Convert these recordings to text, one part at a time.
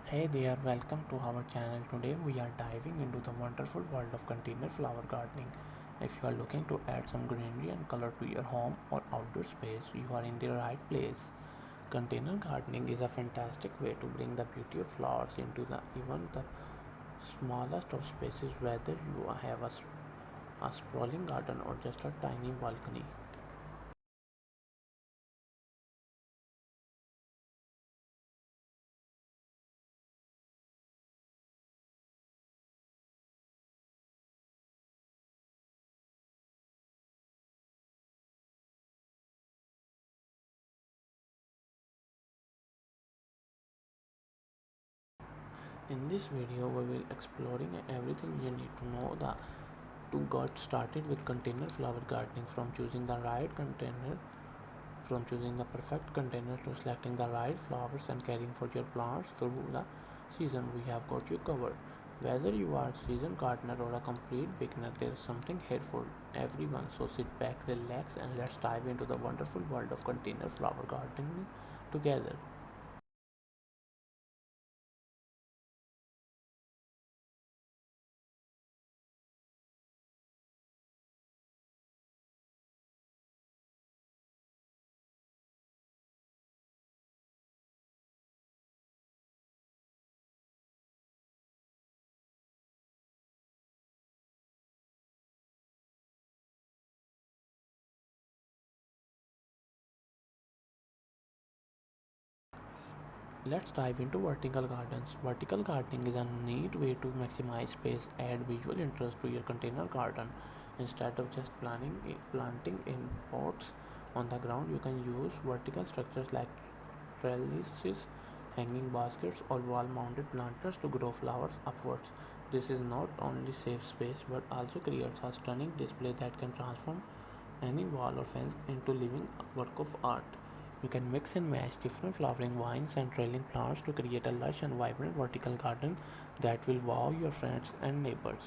Hey there, welcome to our channel. Today we are diving into the wonderful world of container flower gardening. If you are looking to add some greenery and color to your home or outdoor space, you are in the right place. Container gardening is a fantastic way to bring the beauty of flowers into even the smallest of spaces, whether you have a sprawling garden or just a tiny balcony. In this video, we will exploring everything you need to know to get started with container flower gardening, from choosing the perfect container to selecting the right flowers and caring for your plants through the season. We have got you covered. Whether you are a seasoned gardener or a complete beginner, there is something here for everyone. So sit back, relax, and let's dive into the wonderful world of container flower gardening together. Let's dive into vertical gardens. Vertical gardening is a neat way to maximize space, add visual interest to your container garden. Instead of just planting in pots on the ground, you can use vertical structures like trellises, hanging baskets, or wall-mounted planters to grow flowers upwards. This is not only saves space but also creates a stunning display that can transform any wall or fence into living work of art. You can mix and match different flowering vines and trailing plants to create a lush and vibrant vertical garden that will wow your friends and neighbors.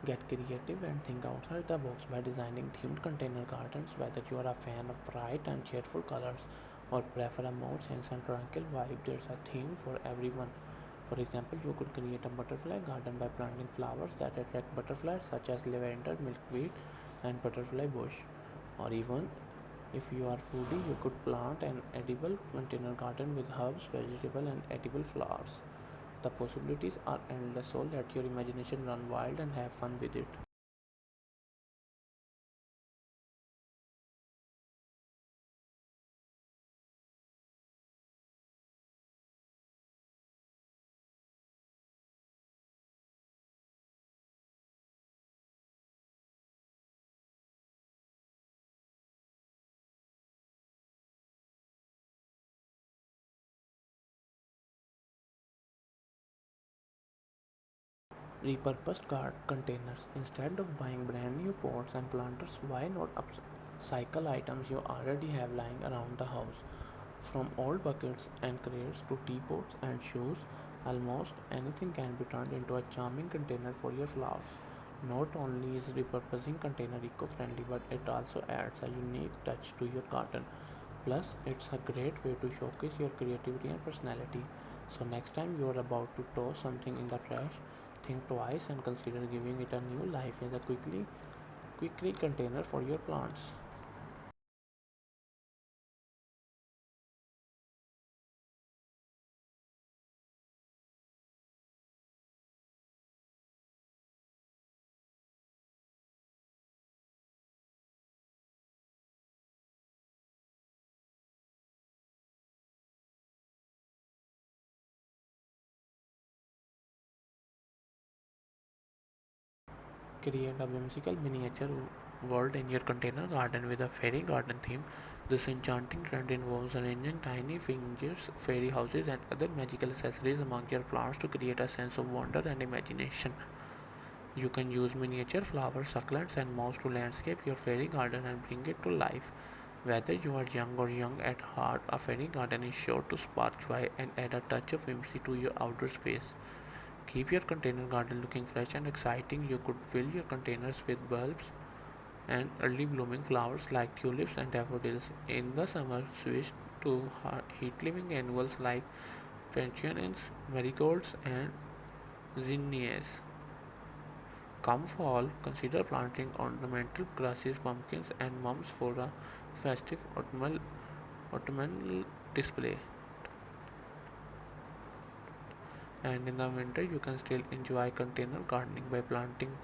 Get creative and think outside the box by designing themed container gardens. Whether you are a fan of bright and cheerful colors or prefer a more sense and tranquil vibe, there's a theme for everyone. For example, you could create a butterfly garden by planting flowers that attract butterflies such as lavender, milkweed, and butterfly bush. Or even if you are foodie, you could plant an edible container garden with herbs, vegetables, and edible flowers. The possibilities are endless, so let your imagination run wild and have fun with it. Repurposed containers. Instead of buying brand new pots and planters, why not upcycle items you already have lying around the house? From old buckets and crates to teapots and shoes, almost anything can be turned into a charming container for your flowers. Not only is repurposing container eco-friendly, but it also adds a unique touch to your garden. Plus, it's a great way to showcase your creativity and personality. So next time you're about to toss something in the trash, think twice and consider giving it a new life in a quickly container for your plants. Create a whimsical miniature world in your container garden with a fairy garden theme. This enchanting trend involves arranging tiny figures, fairy houses, and other magical accessories among your plants to create a sense of wonder and imagination. You can use miniature flowers, succulents, and moss to landscape your fairy garden and bring it to life. Whether you are young or young at heart, a fairy garden is sure to spark joy and add a touch of whimsy to your outdoor space. Keep your container garden looking fresh and exciting. You could fill your containers with bulbs and early blooming flowers like tulips and daffodils. In the summer, switch to heat living annuals like petunias, marigolds, and zinnias. Come fall, consider planting ornamental grasses, pumpkins, and mums for a festive autumnal display. And in the winter, you can still enjoy container gardening by planting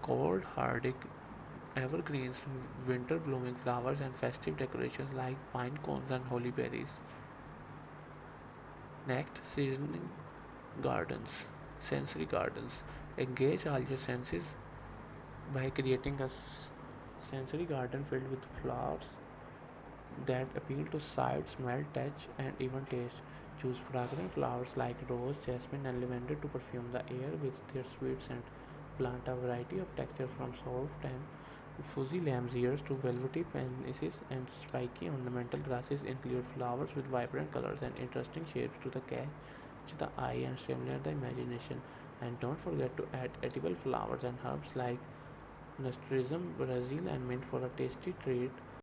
cold, hardy evergreens, winter blooming flowers, and festive decorations like pine cones and holly berries. Next, seasoning gardens, sensory gardens. Engage all your senses by creating a sensory garden filled with flowers that appeal to sight, smell, touch, and even taste. Choose fragrant flowers like rose, jasmine, and lavender to perfume the air with their sweet scent. Plant a variety of textures from soft and fuzzy lamb's ears to velvety pansies and spiky ornamental grasses. Include flowers with vibrant colors and interesting shapes to the catch the eye and stimulate the imagination. And don't forget to add edible flowers and herbs like nasturtium, basil, and mint for a tasty treat